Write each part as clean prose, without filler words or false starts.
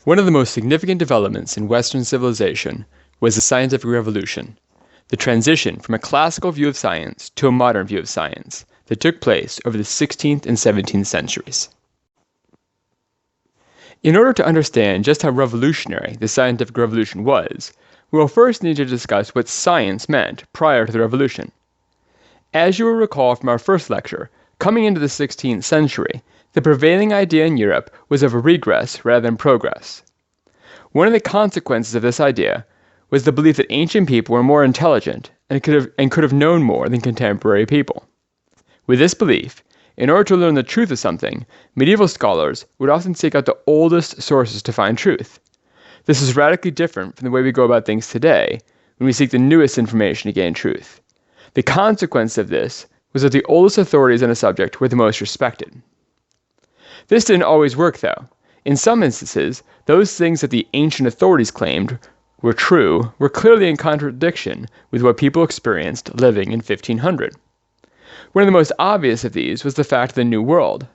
One of the most significant developments in Western civilization was the scientific revolution, the transition from a classical view of science to a modern view of science that took place over the 16th and 17th centuries. In order to understand just how revolutionary the scientific revolution was, we will first need to discuss what science meant prior to the revolution. As you will recall from our first lecture, coming into the 16th century, the prevailing idea in Europe was of a regress rather than progress. One of the consequences of this idea was the belief that ancient people were more intelligent and could have known more than contemporary people. With this belief, in order to learn the truth of something, medieval scholars would often seek out the oldest sources to find truth. This is radically different from the way we go about things today, when we seek the newest information to gain truth. The consequence of this was that the oldest authorities on a subject were the most respected. This didn't always work, though. In some instances, those things that the ancient authorities claimed were true were clearly in contradiction with what people experienced living in 1500. One of the most obvious of these was the fact of the New World.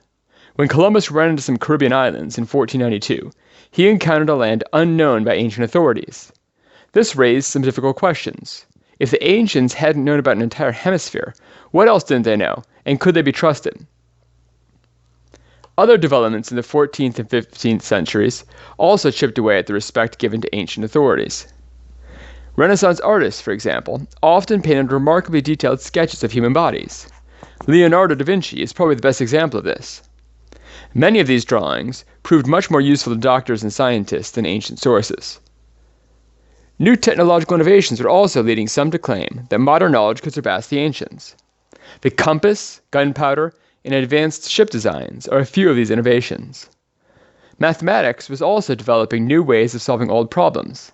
When Columbus ran into some Caribbean islands in 1492, he encountered a land unknown by ancient authorities. This raised some difficult questions. If the ancients hadn't known about an entire hemisphere, what else didn't they know, and could they be trusted? Other developments in the 14th and 15th centuries also chipped away at the respect given to ancient authorities. Renaissance artists, for example, often painted remarkably detailed sketches of human bodies. Leonardo da Vinci is probably the best example of this. Many of these drawings proved much more useful to doctors and scientists than ancient sources. New technological innovations were also leading some to claim that modern knowledge could surpass the ancients. The compass, gunpowder, and advanced ship designs are a few of these innovations. Mathematics was also developing new ways of solving old problems.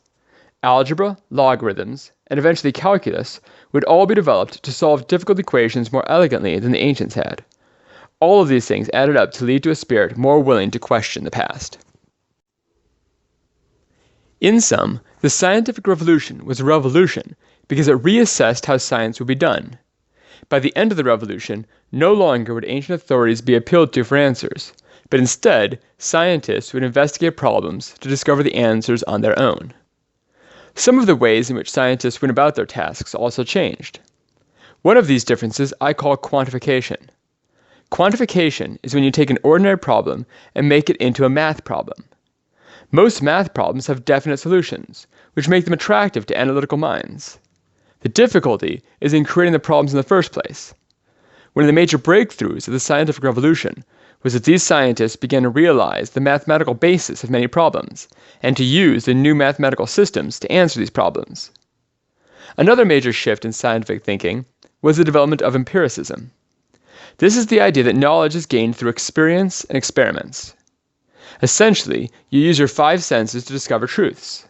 Algebra, logarithms, and eventually calculus would all be developed to solve difficult equations more elegantly than the ancients had. All of these things added up to lead to a spirit more willing to question the past. In sum, the scientific revolution was a revolution because it reassessed how science would be done. By the end of the revolution, no longer would ancient authorities be appealed to for answers, but instead, scientists would investigate problems to discover the answers on their own. Some of the ways in which scientists went about their tasks also changed. One of these differences I call quantification. Quantification is when you take an ordinary problem and make it into a math problem. Most math problems have definite solutions, which make them attractive to analytical minds. The difficulty is in creating the problems in the first place. One of the major breakthroughs of the scientific revolution was that these scientists began to realize the mathematical basis of many problems, and to use the new mathematical systems to answer these problems. Another major shift in scientific thinking was the development of empiricism. This is the idea that knowledge is gained through experience and experiments. Essentially, you use your five senses to discover truths.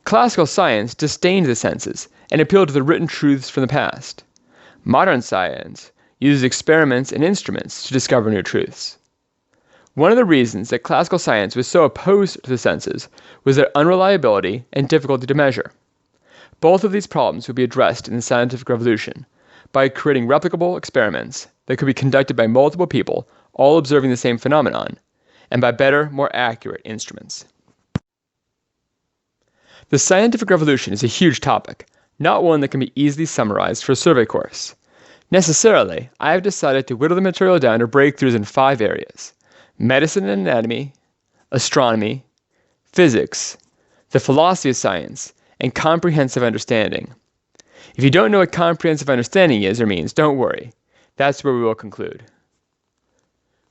Classical science disdained the senses and appealed to the written truths from the past. Modern science uses experiments and instruments to discover new truths. One of the reasons that classical science was so opposed to the senses was their unreliability and difficulty to measure. Both of these problems would be addressed in the scientific revolution by creating replicable experiments that could be conducted by multiple people, all observing the same phenomenon, and by better, more accurate instruments. The scientific revolution is a huge topic, not one that can be easily summarized for a survey course. Necessarily, I have decided to whittle the material down to breakthroughs in 5 areas: medicine and anatomy, astronomy, physics, the philosophy of science, and comprehensive understanding. If you don't know what comprehensive understanding is or means, don't worry. That's where we will conclude.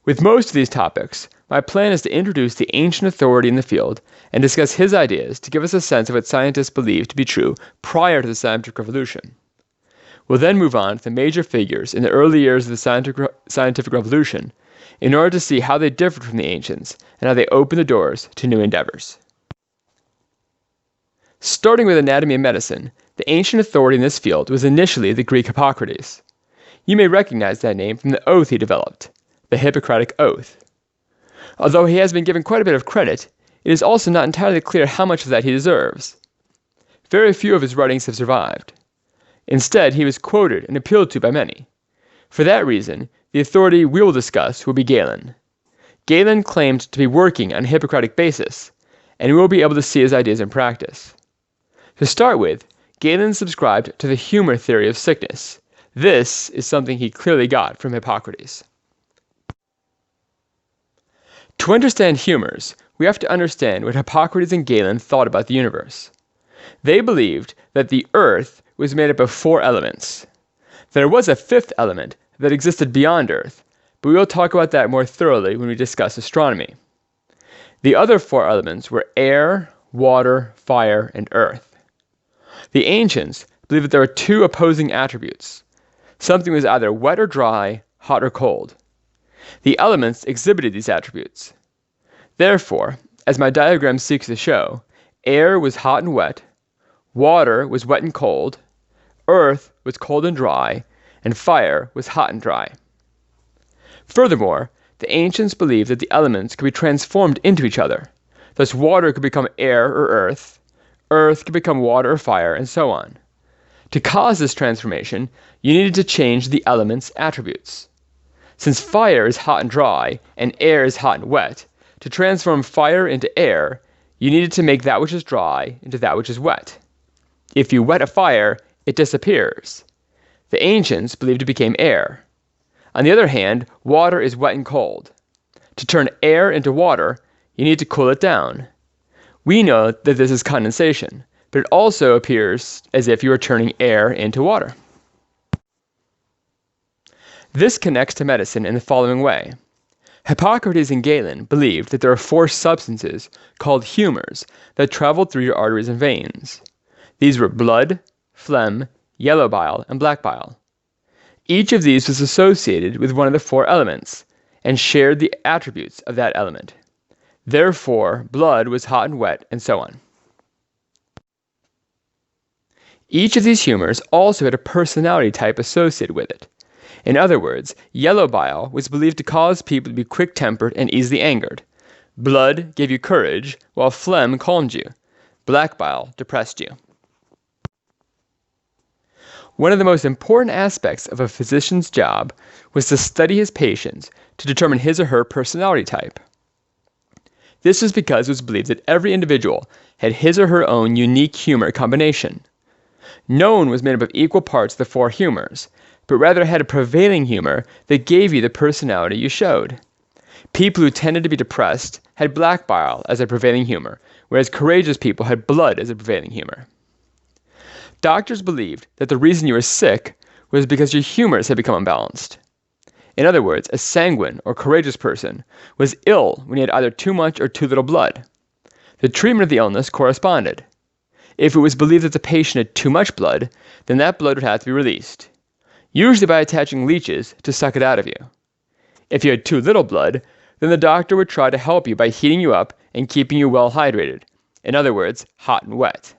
With most of these topics, my plan is to introduce the ancient authority in the field and discuss his ideas to give us a sense of what scientists believed to be true prior to the scientific revolution. We'll then move on to the major figures in the early years of the scientific revolution in order to see how they differed from the ancients and how they opened the doors to new endeavors. Starting with anatomy and medicine, the ancient authority in this field was initially the Greek Hippocrates. You may recognize that name from the oath he developed, the Hippocratic Oath. Although he has been given quite a bit of credit, it is also not entirely clear how much of that he deserves. Very few of his writings have survived. Instead, he was quoted and appealed to by many. For that reason, the authority we will discuss will be Galen. Galen claimed to be working on a Hippocratic basis, and we will be able to see his ideas in practice. To start with, Galen subscribed to the humor theory of sickness. This is something he clearly got from Hippocrates. To understand humors, we have to understand what Hippocrates and Galen thought about the universe. They believed that the earth was made up of 4 elements. There was a 5th element that existed beyond Earth, but we will talk about that more thoroughly when we discuss astronomy. The other 4 elements were air, water, fire, and earth. The ancients believed that there were 2 opposing attributes. Something was either wet or dry, hot or cold. The elements exhibited these attributes. Therefore, as my diagram seeks to show, air was hot and wet, water was wet and cold, earth was cold and dry, and fire was hot and dry. Furthermore, the ancients believed that the elements could be transformed into each other. Thus, water could become air or earth could become water or fire, and so on. To cause this transformation, you needed to change the element's attributes. Since fire is hot and dry, and air is hot and wet, to transform fire into air, you needed to make that which is dry into that which is wet. If you wet a fire, it disappears. The ancients believed it became air. On the other hand, water is wet and cold. To turn air into water, you need to cool it down. We know that this is condensation, but it also appears as if you are turning air into water. This connects to medicine in the following way. Hippocrates and Galen believed that there are 4 substances called humors that traveled through your arteries and veins. These were blood, phlegm, yellow bile, and black bile. Each of these was associated with one of the 4 elements and shared the attributes of that element. Therefore, blood was hot and wet, and so on. Each of these humors also had a personality type associated with it. In other words, yellow bile was believed to cause people to be quick-tempered and easily angered. Blood gave you courage, while phlegm calmed you. Black bile depressed you. One of the most important aspects of a physician's job was to study his patients to determine his or her personality type. This was because it was believed that every individual had his or her own unique humor combination. No one was made up of equal parts of the 4 humors, but rather had a prevailing humor that gave you the personality you showed. People who tended to be depressed had black bile as a prevailing humor, whereas courageous people had blood as a prevailing humor. Doctors believed that the reason you were sick was because your humors had become unbalanced. In other words, a sanguine or courageous person was ill when he had either too much or too little blood. The treatment of the illness corresponded. If it was believed that the patient had too much blood, then that blood would have to be released, usually by attaching leeches to suck it out of you. If you had too little blood, then the doctor would try to help you by heating you up and keeping you well hydrated. In other words, hot and wet.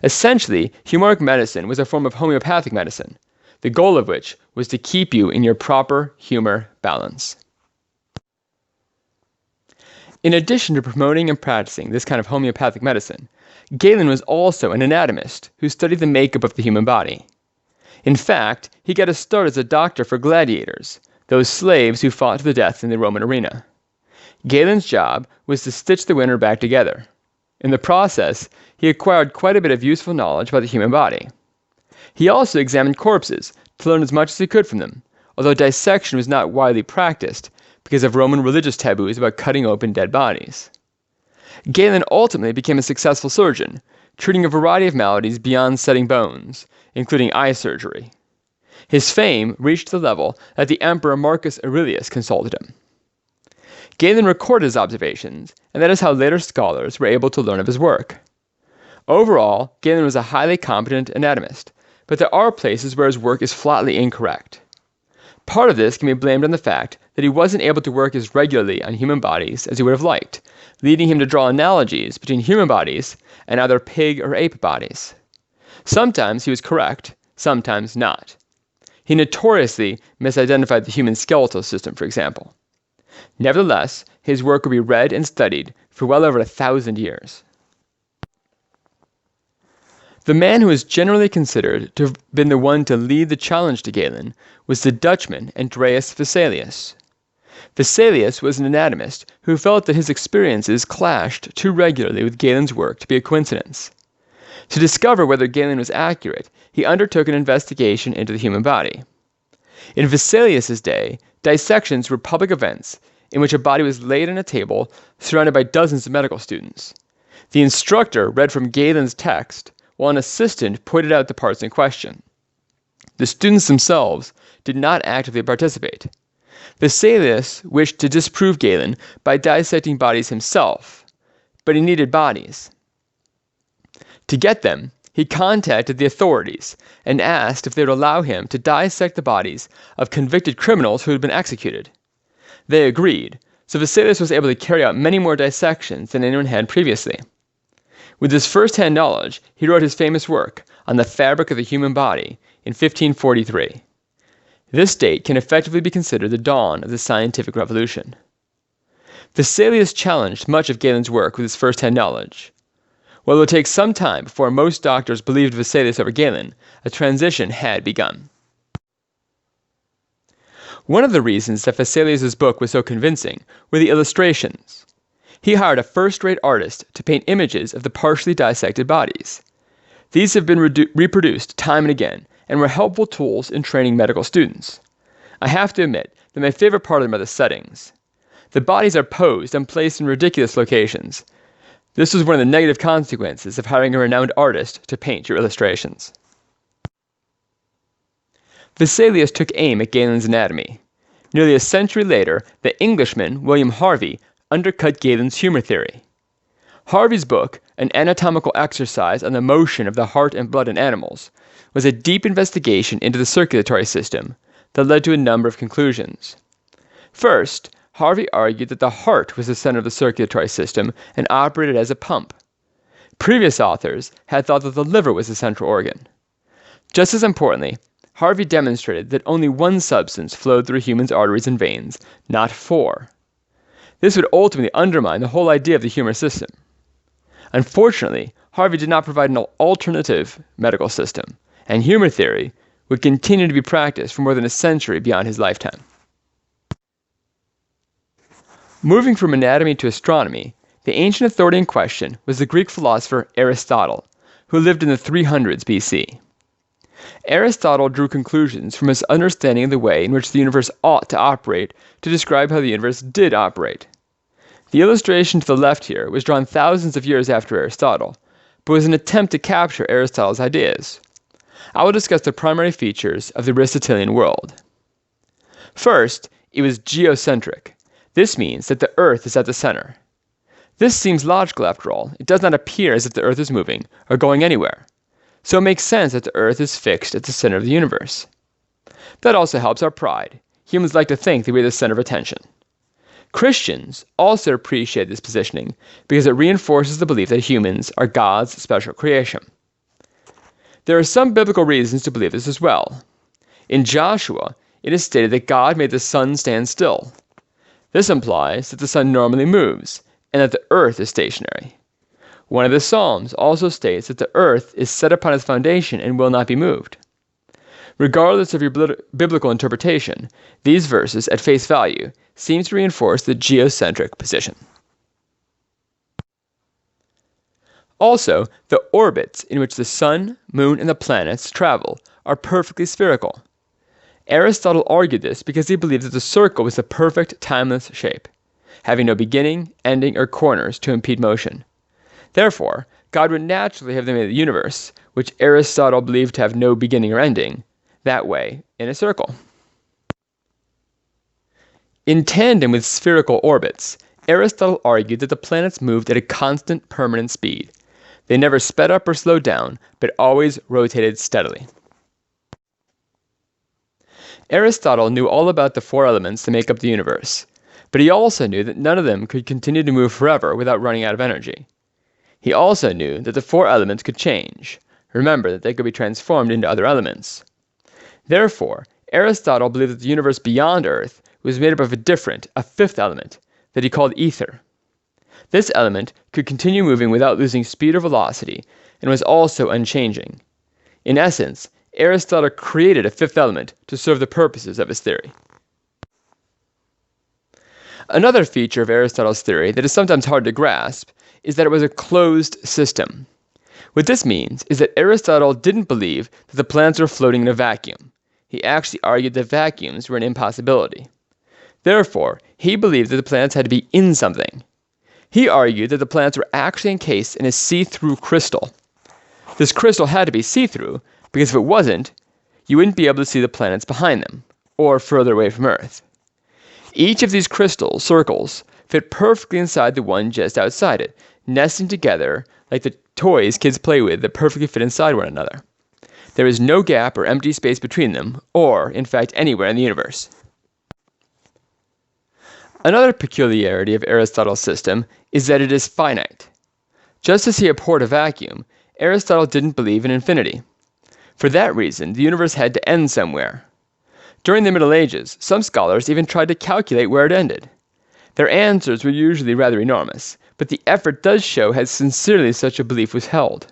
Essentially, humoric medicine was a form of homeopathic medicine, the goal of which was to keep you in your proper humor balance. In addition to promoting and practicing this kind of homeopathic medicine, Galen was also an anatomist who studied the makeup of the human body. In fact, he got his start as a doctor for gladiators, those slaves who fought to the death in the Roman arena. Galen's job was to stitch the winner back together. In the process, he acquired quite a bit of useful knowledge about the human body. He also examined corpses to learn as much as he could from them, although dissection was not widely practiced because of Roman religious taboos about cutting open dead bodies. Galen ultimately became a successful surgeon, treating a variety of maladies beyond setting bones, including eye surgery. His fame reached the level that the Emperor Marcus Aurelius consulted him. Galen recorded his observations, and that is how later scholars were able to learn of his work. Overall, Galen was a highly competent anatomist, but there are places where his work is flatly incorrect. Part of this can be blamed on the fact that he wasn't able to work as regularly on human bodies as he would have liked, leading him to draw analogies between human bodies and other pig or ape bodies. Sometimes he was correct, sometimes not. He notoriously misidentified the human skeletal system, for example. Nevertheless, his work will be read and studied for well over 1,000 years. The man who is generally considered to have been the one to lead the challenge to Galen was the Dutchman Andreas Vesalius. Vesalius was an anatomist who felt that his experiences clashed too regularly with Galen's work to be a coincidence. To discover whether Galen was accurate, he undertook an investigation into the human body. In Vesalius's day, dissections were public events in which a body was laid on a table surrounded by dozens of medical students. The instructor read from Galen's text, while an assistant pointed out the parts in question. The students themselves did not actively participate. Vesalius wished to disprove Galen by dissecting bodies himself, but he needed bodies. To get them, he contacted the authorities and asked if they would allow him to dissect the bodies of convicted criminals who had been executed. They agreed, so Vesalius was able to carry out many more dissections than anyone had previously. With this first-hand knowledge, he wrote his famous work on the fabric of the human body in 1543. This date can effectively be considered the dawn of the scientific revolution. Vesalius challenged much of Galen's work with his first-hand knowledge. While it would take some time before most doctors believed Vesalius over Galen, a transition had begun. One of the reasons that Vesalius' book was so convincing were the illustrations. He hired a first-rate artist to paint images of the partially dissected bodies. These have been reproduced time and again and were helpful tools in training medical students. I have to admit that my favorite part of them are the settings. The bodies are posed and placed in ridiculous locations. This was one of the negative consequences of hiring a renowned artist to paint your illustrations. Vesalius took aim at Galen's anatomy. Nearly a century later, the Englishman William Harvey undercut Galen's humor theory. Harvey's book, An Anatomical Exercise on the Motion of the Heart and Blood in Animals, was a deep investigation into the circulatory system that led to a number of conclusions. First, Harvey argued that the heart was the center of the circulatory system and operated as a pump. Previous authors had thought that the liver was the central organ. Just as importantly, Harvey demonstrated that only one substance flowed through humans' arteries and veins, not four. This would ultimately undermine the whole idea of the human system. Unfortunately, Harvey did not provide an alternative medical system, and humor theory would continue to be practiced for more than a century beyond his lifetime. Moving from anatomy to astronomy, the ancient authority in question was the Greek philosopher Aristotle, who lived in the 300s BC. Aristotle drew conclusions from his understanding of the way in which the universe ought to operate to describe how the universe did operate. The illustration to the left here was drawn thousands of years after Aristotle, but was an attempt to capture Aristotle's ideas. I will discuss the primary features of the Aristotelian world. First, it was geocentric. This means that the Earth is at the center. This seems logical after all. It does not appear as if the Earth is moving or going anywhere. So it makes sense that the Earth is fixed at the center of the universe. That also helps our pride. Humans like to think that we are the center of attention. Christians also appreciate this positioning because it reinforces the belief that humans are God's special creation. There are some biblical reasons to believe this as well. In Joshua, it is stated that God made the sun stand still. This implies that the sun normally moves, and that the earth is stationary. One of the Psalms also states that the earth is set upon its foundation and will not be moved. Regardless of your biblical interpretation, these verses, at face value, seem to reinforce the geocentric position. Also, the orbits in which the sun, moon, and the planets travel are perfectly spherical. Aristotle argued this because he believed that the circle was the perfect timeless shape, having no beginning, ending, or corners to impede motion. Therefore, God would naturally have made the universe, which Aristotle believed to have no beginning or ending, that way, in a circle. In tandem with spherical orbits, Aristotle argued that the planets moved at a constant permanent speed. They never sped up or slowed down, but always rotated steadily. Aristotle knew all about the four elements that make up the universe, but he also knew that none of them could continue to move forever without running out of energy. He also knew that the four elements could change. Remember that they could be transformed into other elements. Therefore, Aristotle believed that the universe beyond Earth was made up of a fifth element, that he called ether. This element could continue moving without losing speed or velocity, and was also unchanging. In essence, Aristotle created a fifth element to serve the purposes of his theory. Another feature of Aristotle's theory that is sometimes hard to grasp is that it was a closed system. What this means is that Aristotle didn't believe that the planets were floating in a vacuum. He actually argued that vacuums were an impossibility. Therefore, he believed that the planets had to be in something. He argued that the planets were actually encased in a see-through crystal. This crystal had to be see-through because if it wasn't, you wouldn't be able to see the planets behind them, or further away from Earth. Each of these crystal circles fit perfectly inside the one just outside it, nesting together like the toys kids play with that perfectly fit inside one another. There is no gap or empty space between them, or, in fact, anywhere in the universe. Another peculiarity of Aristotle's system is that it is finite. Just as he abhorred a vacuum, Aristotle didn't believe in infinity. For that reason, the universe had to end somewhere. During the Middle Ages, some scholars even tried to calculate where it ended. Their answers were usually rather enormous, but the effort does show how sincerely such a belief was held.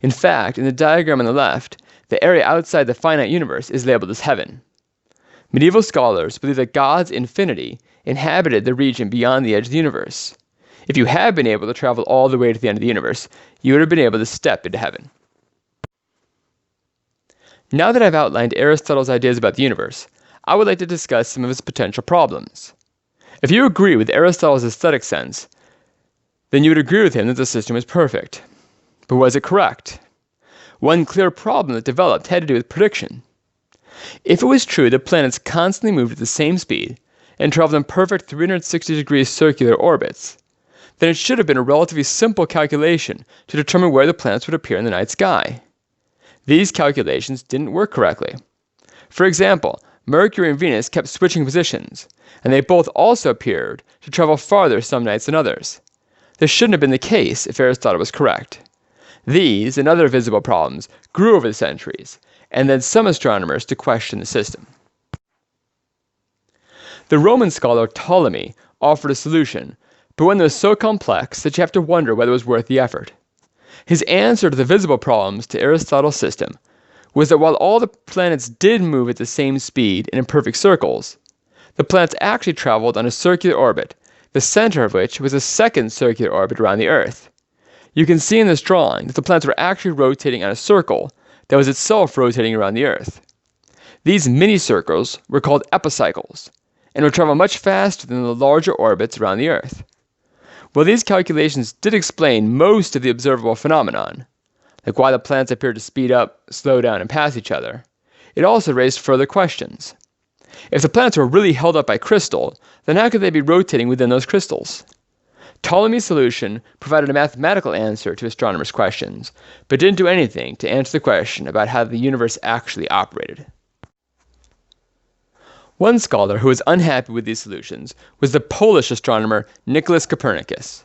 In fact, in the diagram on the left, the area outside the finite universe is labeled as heaven. Medieval scholars believe that God's infinity inhabited the region beyond the edge of the universe. If you had been able to travel all the way to the end of the universe, you would have been able to step into heaven. Now that I've outlined Aristotle's ideas about the universe, I would like to discuss some of its potential problems. If you agree with Aristotle's aesthetic sense, then you would agree with him that the system was perfect. But was it correct? One clear problem that developed had to do with prediction. If it was true that planets constantly moved at the same speed and traveled in perfect 360-degree circular orbits, then it should have been a relatively simple calculation to determine where the planets would appear in the night sky. These calculations didn't work correctly. For example, Mercury and Venus kept switching positions, and they both also appeared to travel farther some nights than others. This shouldn't have been the case if Aristotle was correct. These and other visible problems grew over the centuries, and led some astronomers to question the system. The Roman scholar Ptolemy offered a solution, but one that was so complex that you have to wonder whether it was worth the effort. His answer to the visible problems to Aristotle's system was that while all the planets did move at the same speed and in perfect circles, the planets actually traveled on a circular orbit, the center of which was a second circular orbit around the Earth. You can see in this drawing that the planets were actually rotating on a circle that was itself rotating around the Earth. These mini-circles were called epicycles, and would travel much faster than the larger orbits around the Earth. While these calculations did explain most of the observable phenomenon, like why the planets appeared to speed up, slow down, and pass each other, it also raised further questions. If the planets were really held up by crystal, then how could they be rotating within those crystals? Ptolemy's solution provided a mathematical answer to astronomers' questions, but didn't do anything to answer the question about how the universe actually operated. One scholar who was unhappy with these solutions was the Polish astronomer Nicholas Copernicus.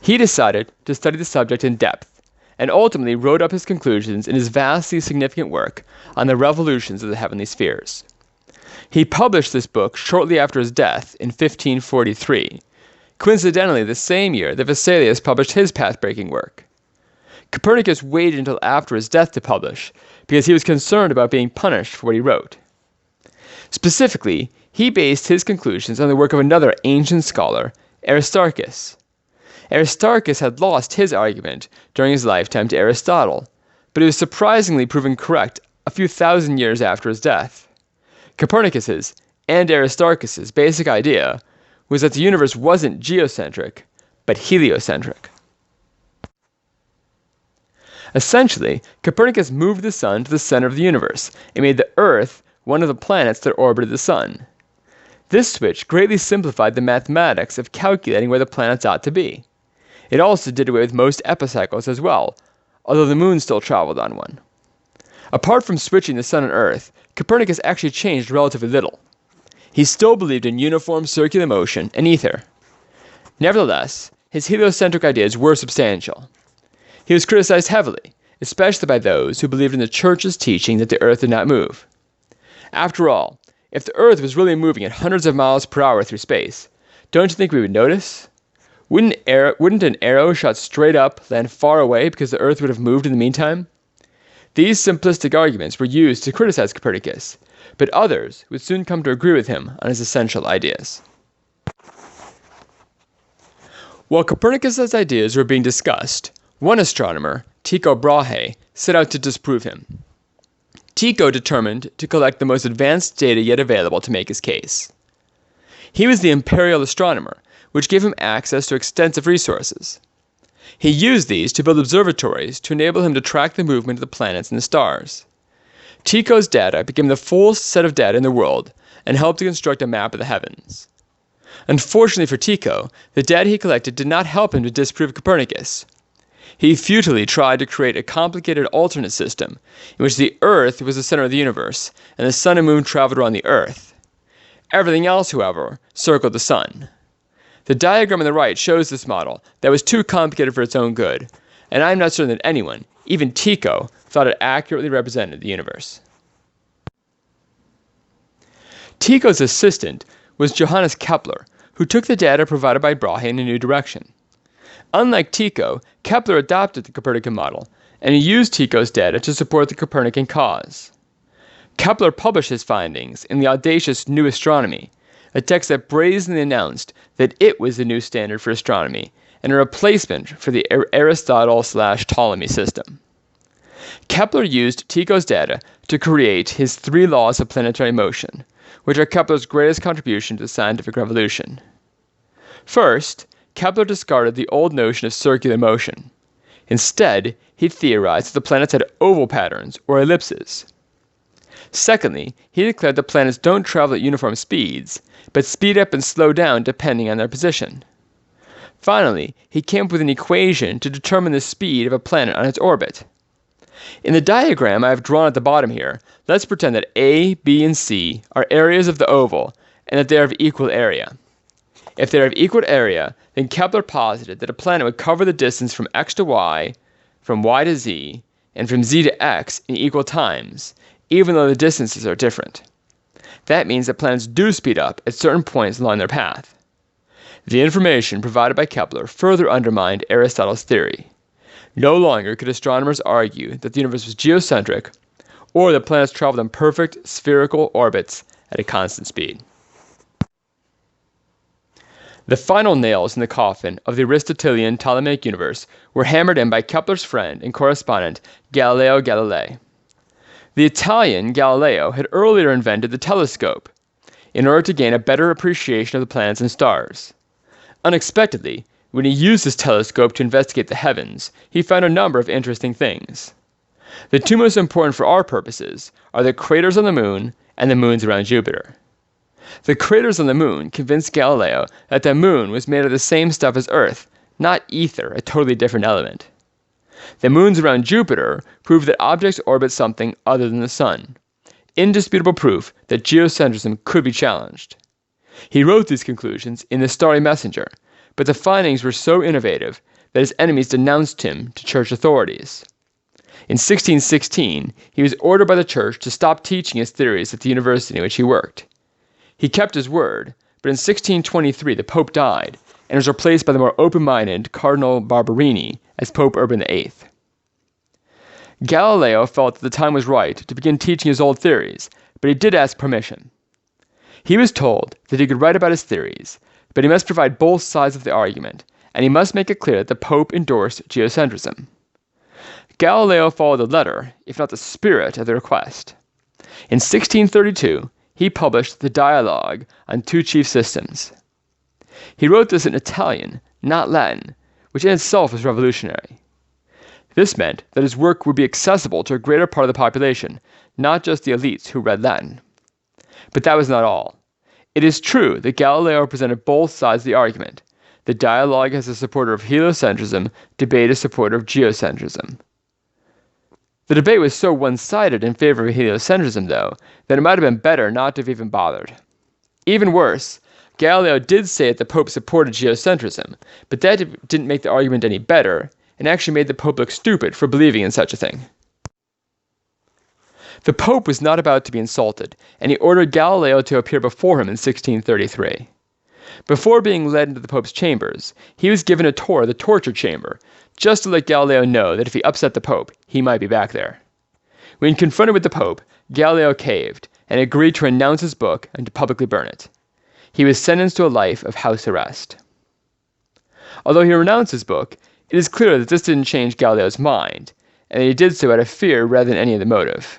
He decided to study the subject in depth, and ultimately wrote up his conclusions in his vastly significant work on the revolutions of the heavenly spheres. He published this book shortly after his death in 1543, coincidentally the same year that Vesalius published his path-breaking work. Copernicus waited until after his death to publish because he was concerned about being punished for what he wrote. Specifically, he based his conclusions on the work of another ancient scholar, Aristarchus. Aristarchus had lost his argument during his lifetime to Aristotle, but he was surprisingly proven correct a few thousand years after his death. Copernicus's and Aristarchus's basic idea was that the universe wasn't geocentric, but heliocentric. Essentially, Copernicus moved the sun to the center of the universe and made the Earth one of the planets that orbited the sun. This switch greatly simplified the mathematics of calculating where the planets ought to be. It also did away with most epicycles as well, although the moon still traveled on one. Apart from switching the sun and Earth, Copernicus actually changed relatively little. He still believed in uniform circular motion and ether. Nevertheless, his heliocentric ideas were substantial. He was criticized heavily, especially by those who believed in the Church's teaching that the Earth did not move. After all, if the Earth was really moving at hundreds of miles per hour through space, don't you think we would notice? Wouldn't an arrow shot straight up land far away because the Earth would have moved in the meantime? These simplistic arguments were used to criticize Copernicus, but others would soon come to agree with him on his essential ideas. While Copernicus's ideas were being discussed, one astronomer, Tycho Brahe, set out to disprove him. Tycho determined to collect the most advanced data yet available to make his case. He was the imperial astronomer, which gave him access to extensive resources. He used these to build observatories to enable him to track the movement of the planets and the stars. Tycho's data became the fullest set of data in the world and helped to construct a map of the heavens. Unfortunately for Tycho, the data he collected did not help him to disprove Copernicus. He futilely tried to create a complicated alternate system in which the Earth was the center of the universe and the sun and moon traveled around the Earth. Everything else, however, circled the sun. The diagram on the right shows this model that was too complicated for its own good, and I am not certain that anyone, even Tycho, thought it accurately represented the universe. Tycho's assistant was Johannes Kepler, who took the data provided by Brahe in a new direction. Unlike Tycho, Kepler adopted the Copernican model, and he used Tycho's data to support the Copernican cause. Kepler published his findings in the audacious New Astronomy, a text that brazenly announced that it was the new standard for astronomy and a replacement for the Aristotle/Ptolemy system. Kepler used Tycho's data to create his 3 laws of planetary motion, which are Kepler's greatest contribution to the scientific revolution. First, Kepler discarded the old notion of circular motion. Instead, he theorized that the planets had oval patterns, or ellipses. Secondly, he declared that planets don't travel at uniform speeds, but speed up and slow down depending on their position. Finally, he came up with an equation to determine the speed of a planet on its orbit. In the diagram I have drawn at the bottom here, let's pretend that A, B, and C are areas of the oval and that they are of equal area. If they are of equal area, then Kepler posited that a planet would cover the distance from x to y, from y to z, and from z to x in equal times, even though the distances are different. That means that planets do speed up at certain points along their path. The information provided by Kepler further undermined Aristotle's theory. No longer could astronomers argue that the universe was geocentric, or that planets traveled in perfect spherical orbits at a constant speed. The final nails in the coffin of the Aristotelian Ptolemaic universe were hammered in by Kepler's friend and correspondent Galileo Galilei. The Italian Galileo had earlier invented the telescope in order to gain a better appreciation of the planets and stars. Unexpectedly, when he used his telescope to investigate the heavens, he found a number of interesting things. The 2 most important for our purposes are the craters on the moon and the moons around Jupiter. The craters on the moon convinced Galileo that the moon was made of the same stuff as Earth, not ether, a totally different element. The moons around Jupiter proved that objects orbit something other than the sun, indisputable proof that geocentrism could be challenged. He wrote these conclusions in The Starry Messenger, but the findings were so innovative that his enemies denounced him to church authorities. In 1616, he was ordered by the church to stop teaching his theories at the university in which he worked. He kept his word, but in 1623 the Pope died and was replaced by the more open-minded Cardinal Barberini as Pope Urban VIII. Galileo felt that the time was right to begin teaching his old theories, but he did ask permission. He was told that he could write about his theories, but he must provide both sides of the argument, and he must make it clear that the Pope endorsed geocentrism. Galileo followed the letter, if not the spirit, of the request. In 1632, he published the Dialogue on Two Chief Systems. He wrote this in Italian, not Latin, which in itself was revolutionary. This meant that his work would be accessible to a greater part of the population, not just the elites who read Latin. But that was not all. It is true that Galileo presented both sides of the argument. The Dialogue as a supporter of heliocentrism, debate as a supporter of geocentrism. The debate was so one-sided in favor of heliocentrism, though, that it might have been better not to have even bothered. Even worse, Galileo did say that the Pope supported geocentrism, but that didn't make the argument any better, and actually made the Pope look stupid for believing in such a thing. The Pope was not about to be insulted, and he ordered Galileo to appear before him in 1633. Before being led into the Pope's chambers, he was given a tour of the torture chamber, just to let Galileo know that if he upset the Pope, he might be back there. When confronted with the Pope, Galileo caved, and agreed to renounce his book and to publicly burn it. He was sentenced to a life of house arrest. Although he renounced his book, it is clear that this didn't change Galileo's mind, and that he did so out of fear rather than any other motive.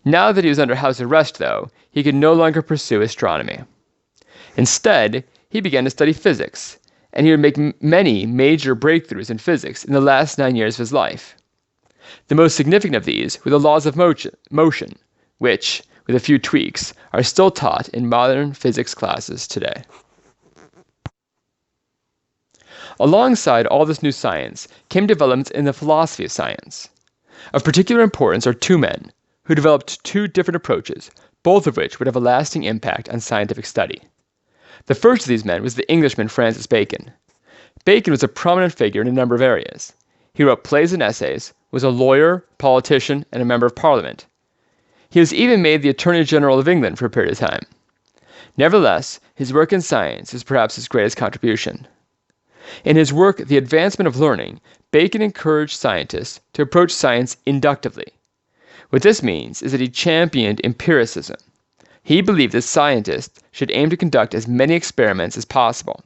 Now that he was under house arrest, though, he could no longer pursue astronomy. Instead, he began to study physics, and he would make many major breakthroughs in physics in the last 9 years of his life. The most significant of these were the laws of motion, which, with a few tweaks, are still taught in modern physics classes today. Alongside all this new science came developments in the philosophy of science. Of particular importance are two men who developed two different approaches, both of which would have a lasting impact on scientific study. The first of these men was the Englishman Francis Bacon. Bacon was a prominent figure in a number of areas. He wrote plays and essays, was a lawyer, politician, and a member of Parliament. He was even made the Attorney General of England for a period of time. Nevertheless, his work in science is perhaps his greatest contribution. In his work, The Advancement of Learning, Bacon encouraged scientists to approach science inductively. What this means is that he championed empiricism. He believed that scientists should aim to conduct as many experiments as possible.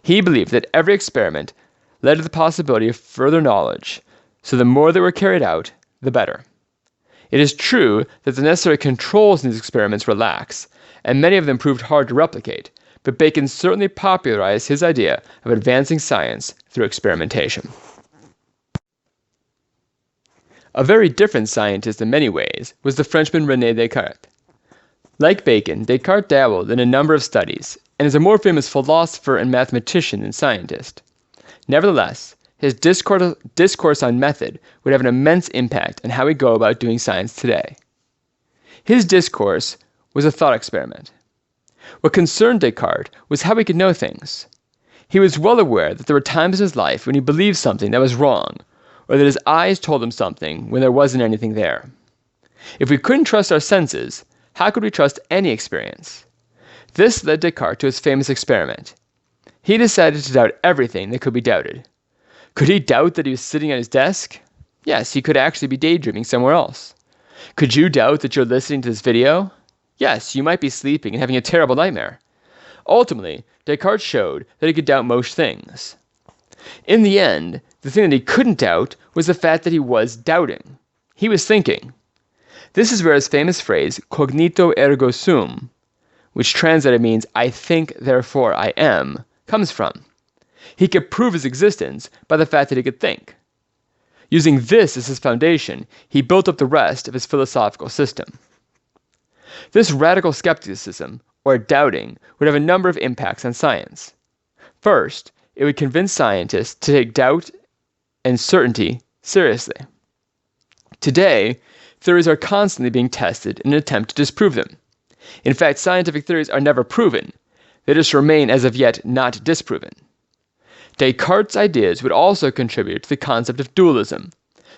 He believed that every experiment led to the possibility of further knowledge, so the more that were carried out, the better. It is true that the necessary controls in these experiments were lax, and many of them proved hard to replicate, but Bacon certainly popularized his idea of advancing science through experimentation. A very different scientist in many ways was the Frenchman René Descartes. Like Bacon, Descartes dabbled in a number of studies, and is a more famous philosopher and mathematician than scientist. Nevertheless, his discourse on method would have an immense impact on how we go about doing science today. His discourse was a thought experiment. What concerned Descartes was how he could know things. He was well aware that there were times in his life when he believed something that was wrong, or that his eyes told him something when there wasn't anything there. If we couldn't trust our senses, how could we trust any experience? This led Descartes to his famous experiment. He decided to doubt everything that could be doubted. Could he doubt that he was sitting at his desk? Yes, he could actually be daydreaming somewhere else. Could you doubt that you're listening to this video? Yes, you might be sleeping and having a terrible nightmare. Ultimately, Descartes showed that he could doubt most things. In the end, the thing that he couldn't doubt was the fact that he was doubting. He was thinking. This is where his famous phrase, cognito ergo sum, which translated means I think, therefore I am, comes from. He could prove his existence by the fact that he could think. Using this as his foundation, he built up the rest of his philosophical system. This radical skepticism, or doubting, would have a number of impacts on science. First, it would convince scientists to take doubt and certainty seriously. Today, theories are constantly being tested in an attempt to disprove them. In fact, scientific theories are never proven. They just remain as of yet not disproven. Descartes' ideas would also contribute to the concept of dualism,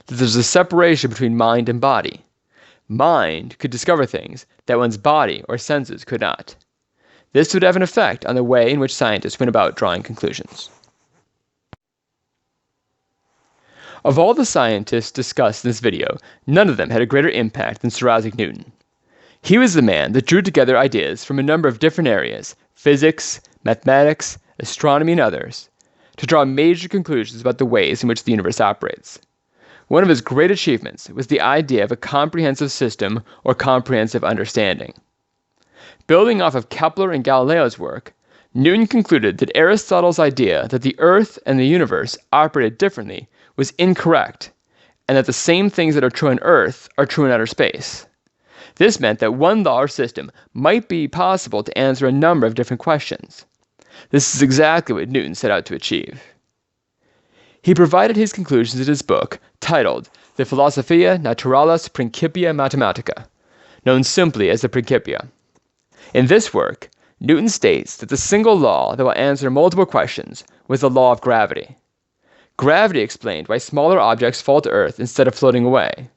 that there's a separation between mind and body. Mind could discover things that one's body or senses could not. This would have an effect on the way in which scientists went about drawing conclusions. Of all the scientists discussed in this video, none of them had a greater impact than Sir Isaac Newton. He was the man that drew together ideas from a number of different areas, physics, mathematics, astronomy, and others, to draw major conclusions about the ways in which the universe operates. One of his great achievements was the idea of a comprehensive system or comprehensive understanding. Building off of Kepler and Galileo's work, Newton concluded that Aristotle's idea that the Earth and the universe operated differently was incorrect, and that the same things that are true on Earth are true in outer space. This meant that one law or system might be possible to answer a number of different questions. This is exactly what Newton set out to achieve. He provided his conclusions in his book, titled De Philosophia Naturalis Principia Mathematica, known simply as the Principia. In this work, Newton states that the single law that will answer multiple questions was the law of gravity. Gravity explained why smaller objects fall to Earth instead of floating away.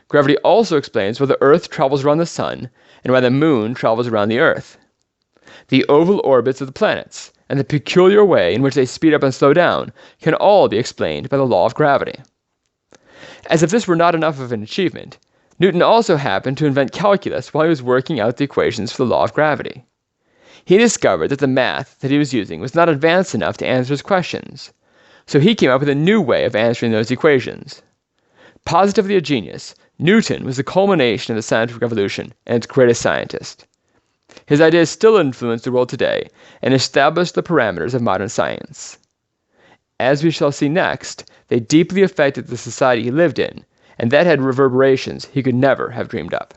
Gravity also explains why the Earth travels around the Sun and why the Moon travels around the Earth. The oval orbits of the planets, and the peculiar way in which they speed up and slow down, can all be explained by the law of gravity. As if this were not enough of an achievement, Newton also happened to invent calculus while he was working out the equations for the law of gravity. He discovered that the math that he was using was not advanced enough to answer his questions, so he came up with a new way of answering those equations. Positively a genius, Newton was the culmination of the scientific revolution and its greatest scientist. His ideas still influence the world today and establish the parameters of modern science. As we shall see next, they deeply affected the society he lived in, and that had reverberations he could never have dreamed up.